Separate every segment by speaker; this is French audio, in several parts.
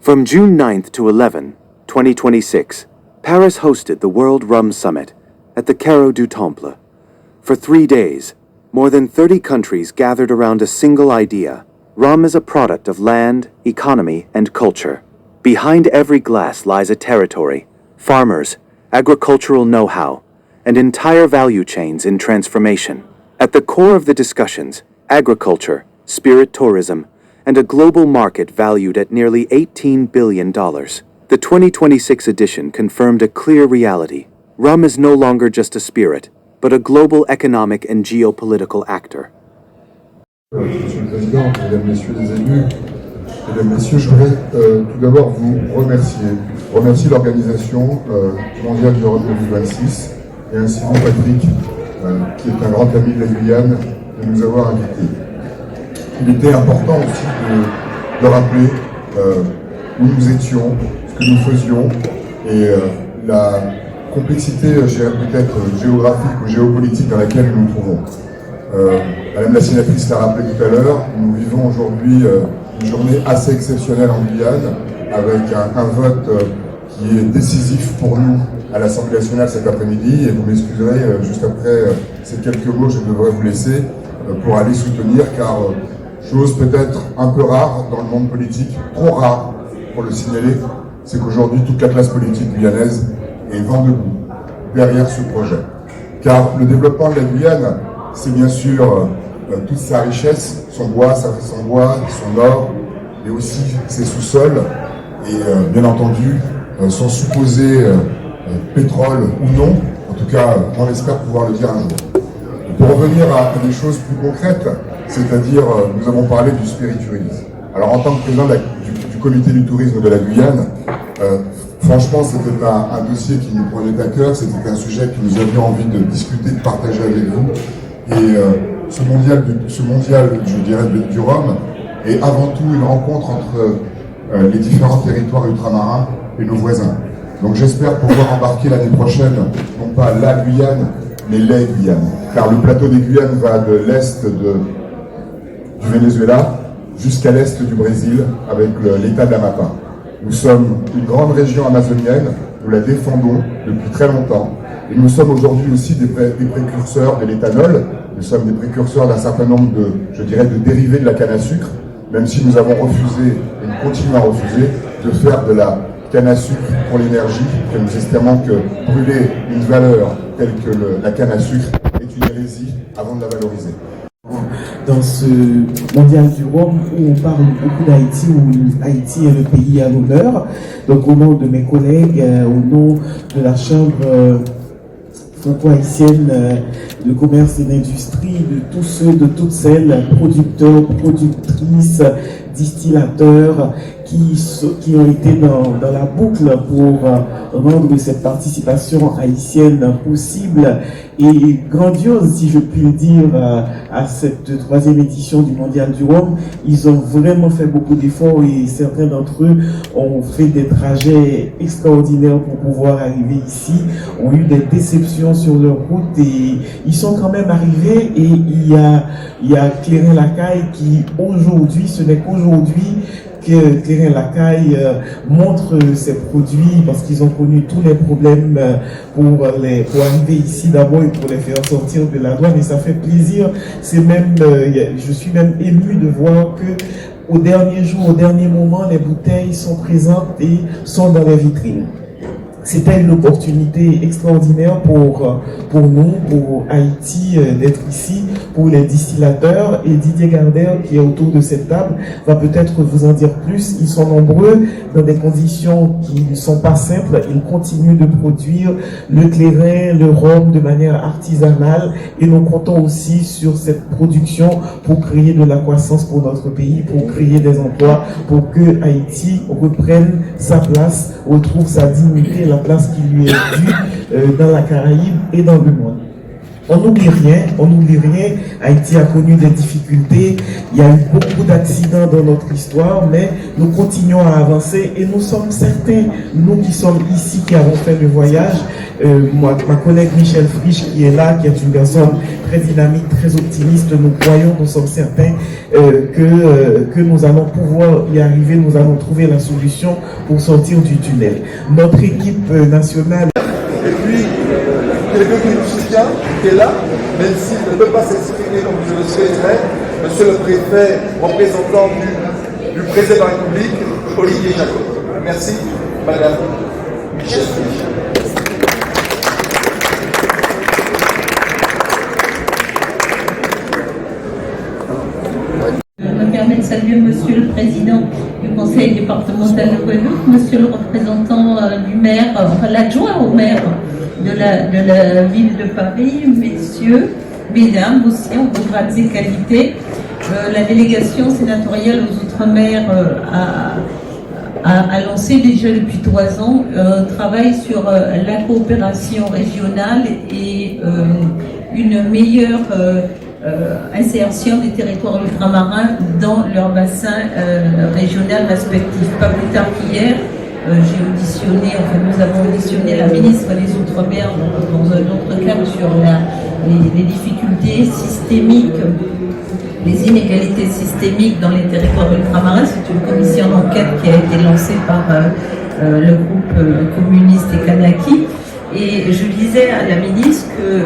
Speaker 1: From June 9th to 11, 2026, Paris hosted the World Rum Summit at the Carreau du Temple. For 3 days, more than 30 countries gathered around a single idea: rum is a product of land, economy, and culture. Behind every glass lies a territory, farmers, agricultural know-how, and entire value chains in transformation. At the core of the discussions, agriculture, spirit tourism, and a global market valued at nearly $18 billion. The 2026 edition confirmed a clear reality. Rum is no longer just a spirit, but a global economic and geopolitical actor.
Speaker 2: Monsieur le Président, Mesdames, Messieurs les élus, Mesdames, Messieurs, je voudrais tout d'abord vous remercier l'organisation mondiale du rhum 2026 et ainsi vous, Patrick, qui est un grand ami de la Guyane, de nous avoir invités. Il était important aussi de rappeler où nous étions, ce que nous faisions et la complexité peut-être géographique ou géopolitique dans laquelle nous nous trouvons. Madame la sénatrice l'a rappelé tout à l'heure, nous vivons aujourd'hui une journée assez exceptionnelle en Guyane, avec un vote qui est décisif pour nous à l'Assemblée nationale cet après-midi, et vous m'excuserez, juste après ces quelques mots, je devrais vous laisser pour aller soutenir, car chose peut-être un peu rare dans le monde politique, trop rare pour le signaler, c'est qu'aujourd'hui toute la classe politique guyanaise est vent debout derrière ce projet. Car le développement de la Guyane, c'est bien sûr toute sa richesse, son bois, son or, mais aussi ses sous-sols, et bien entendu son supposé pétrole ou non, en tout cas on espère pouvoir le dire un jour. Pour revenir à des choses plus concrètes, c'est-à-dire nous avons parlé du spiritourisme. Alors en tant que président du comité du tourisme de la Guyane, franchement c'était un dossier qui nous prenait à cœur, c'était un sujet que nous avions envie de discuter, de partager avec vous. Et ce mondial, je dirais, du rhum est avant tout une rencontre entre les différents territoires ultramarins et nos voisins. Donc j'espère pouvoir embarquer l'année prochaine, non pas la Guyane, mais les Guyanes. Car le plateau des Guyanes va de l'est du Venezuela jusqu'à l'est du Brésil, avec l'état de l'Amapá. Nous sommes une grande région amazonienne, nous la défendons depuis très longtemps. Et nous sommes aujourd'hui aussi des précurseurs de l'éthanol, nous sommes des précurseurs d'un certain nombre de dérivés de la canne à sucre, même si nous avons refusé, et nous continuons à refuser, de faire de la canne à sucre pour l'énergie, que nous estimons que brûler une valeur telle que la canne à sucre est une hérésie avant de la valoriser.
Speaker 3: Dans ce mondial du rhum où on parle beaucoup d'Haïti, où Haïti est le pays à l'honneur. Donc au nom de mes collègues, au nom de la Chambre franco-haïtienne de commerce et d'industrie, de tous ceux, de toutes celles, producteurs, productrices, distillateurs, qui ont été dans la boucle pour rendre cette participation haïtienne possible et grandiose, si je puis le dire, à cette 3e édition du Mondial du Rhum. Ils ont vraiment fait beaucoup d'efforts et certains d'entre eux ont fait des trajets extraordinaires pour pouvoir arriver ici, ont eu des déceptions sur leur route et ils sont quand même arrivés. Et il y a Clairin Lacaille qui aujourd'hui, ce n'est qu'aujourd'hui que Clairin Lacaille montre ses produits, parce qu'ils ont connu tous les problèmes pour arriver ici d'abord et pour les faire sortir de la douane, et ça fait plaisir. C'est même, je suis même ému de voir que au dernier jour, au dernier moment, les bouteilles sont présentes et sont dans les vitrines. C'était une opportunité extraordinaire pour nous, pour Haïti, d'être ici, pour les distillateurs. Et Didier Gardel, qui est autour de cette table, va peut-être vous en dire plus. Ils sont nombreux dans des conditions qui ne sont pas simples. Ils continuent de produire le clairin, le rhum de manière artisanale. Et nous comptons aussi sur cette production pour créer de la croissance pour notre pays, pour créer des emplois, pour que Haïti reprenne sa place, retrouve sa dignité, la place qui lui est due dans la Caraïbe et dans le monde. On n'oublie rien. Haïti a connu des difficultés, il y a eu beaucoup d'accidents dans notre histoire, mais nous continuons à avancer et nous sommes certains, nous qui sommes ici, qui avons fait le voyage, ma collègue Michel Frisch qui est là, qui est une personne très dynamique, très optimiste, nous sommes certains que nous allons pouvoir y arriver, nous allons trouver la solution pour sortir du tunnel. Notre équipe nationale...
Speaker 4: Et puis, quelqu'un qui nous soutient, qui est là, même s'il ne peut pas s'exprimer comme je le souhaiterais, monsieur le préfet, représentant du président de la République, Olivier Jacob. Merci, madame Michel Frisch.
Speaker 5: Je me permets de saluer Monsieur le Président du Conseil départemental de Guadeloupe, Monsieur le représentant du maire, enfin l'adjoint au maire de la ville de Paris, messieurs, mesdames aussi, en vos grades et qualités. La délégation sénatoriale aux Outre-mer a lancé déjà depuis 3 ans un travail sur la coopération régionale et une meilleure insertion des territoires ultramarins dans leur bassin régional respectif. Pas plus tard qu'hier, nous avons auditionné la ministre des Outre-mer dans un autre cadre sur les difficultés systémiques, les inégalités systémiques dans les territoires ultramarins. C'est une commission d'enquête qui a été lancée par le groupe communiste et Kanaki. Et je disais à la ministre que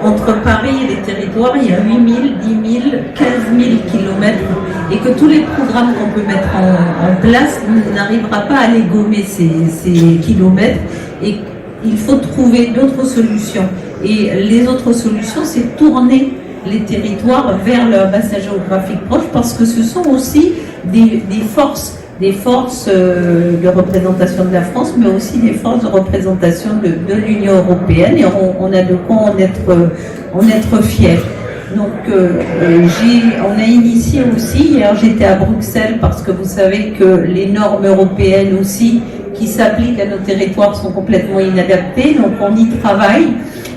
Speaker 5: entre Paris et les territoires, il y a 8 000, 10 000, 15 000 kilomètres et que tous les programmes qu'on peut mettre en place n'arrivera pas à les gommer ces kilomètres et il faut trouver d'autres solutions. Et les autres solutions, c'est tourner les territoires vers leur bassin géographique proche parce que ce sont aussi des forces de représentation de la France, mais aussi des forces de représentation de l'Union européenne, et on a de quoi en être fiers. Donc, on a initié aussi, hier j'étais à Bruxelles parce que vous savez que les normes européennes aussi qui s'appliquent à nos territoires sont complètement inadaptées, donc on y travaille.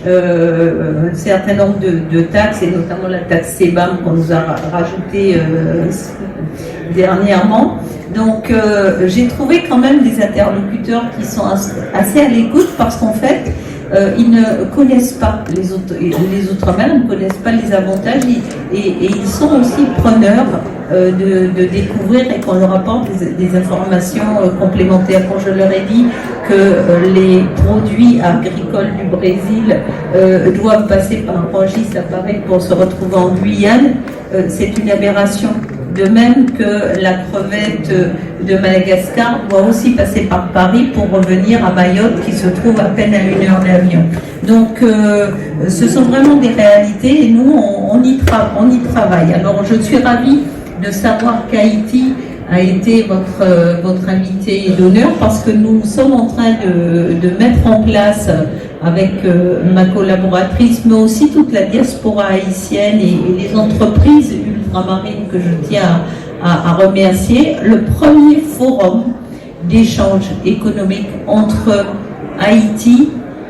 Speaker 5: Un certain nombre de taxes, et notamment la taxe CEBAM qu'on nous a rajoutée dernièrement. Donc j'ai trouvé quand même des interlocuteurs qui sont assez à l'écoute parce qu'en fait ils ne connaissent pas les Outre-mer, ne connaissent pas les avantages et ils sont aussi preneurs de découvrir et qu'on leur apporte des informations complémentaires. Quand je leur ai dit que les produits agricoles du Brésil doivent passer par un registre à Paris pour se retrouver en Guyane, c'est une aberration. De même que la crevette de Madagascar doit aussi passer par Paris pour revenir à Mayotte qui se trouve à peine à 1 heure d'avion. Donc ce sont vraiment des réalités et nous on y travaille. Alors je suis ravie de savoir qu'Haïti a été votre invité d'honneur parce que nous sommes en train de mettre en place avec ma collaboratrice, mais aussi toute la diaspora haïtienne et les entreprises ultramarines que je tiens à remercier, le premier forum d'échange économique entre Haïti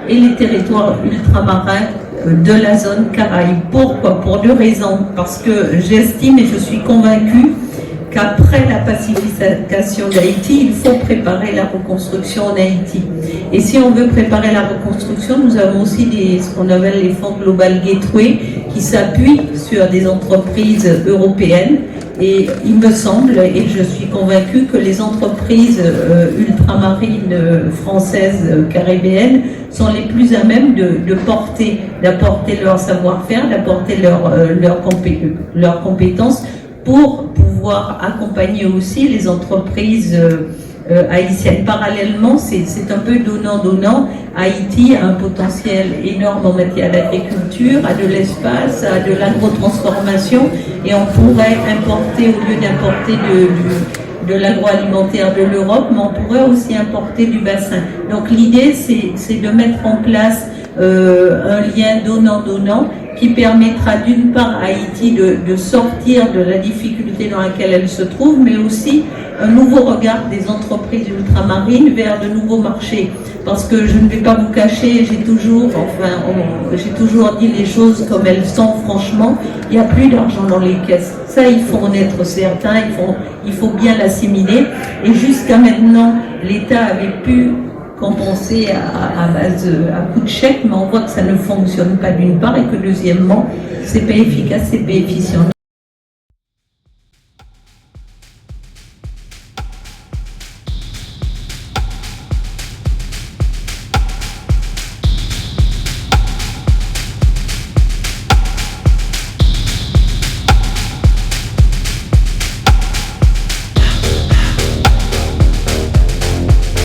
Speaker 5: et les territoires ultramarins de la zone Caraïbe. Pourquoi? Pour 2 raisons. Parce que j'estime et je suis convaincue qu'après la pacification d'Haïti, il faut préparer la reconstruction en Haïti. Et si on veut préparer la reconstruction, nous avons aussi ce qu'on appelle les fonds Global Gateway qui s'appuient sur des entreprises européennes. Et il me semble, et je suis convaincue, que les entreprises ultramarines françaises, caribéennes, sont les plus à même d'apporter leur savoir-faire, d'apporter leurs compétences pour pouvoir accompagner aussi les entreprises haïtiennes. Parallèlement, c'est un peu donnant-donnant. Haïti a un potentiel énorme en matière d'agriculture, a de l'espace, a de l'agrotransformation, et on pourrait importer, au lieu d'importer de l'agroalimentaire de l'Europe, mais on pourrait aussi importer du bassin. Donc l'idée, c'est de mettre en place un lien donnant-donnant qui permettra d'une part à Haïti de sortir de la difficulté dans laquelle elle se trouve, mais aussi un nouveau regard des entreprises ultramarines vers de nouveaux marchés. Parce que je ne vais pas vous cacher, j'ai toujours dit les choses comme elles sont, franchement, il n'y a plus d'argent dans les caisses. Ça, il faut en être certain, il faut bien l'assimiler. Et jusqu'à maintenant, l'État avait pu compenser à coup de chèque, mais on voit que ça ne fonctionne pas d'une part et que deuxièmement, c'est pas efficace, c'est pas efficient.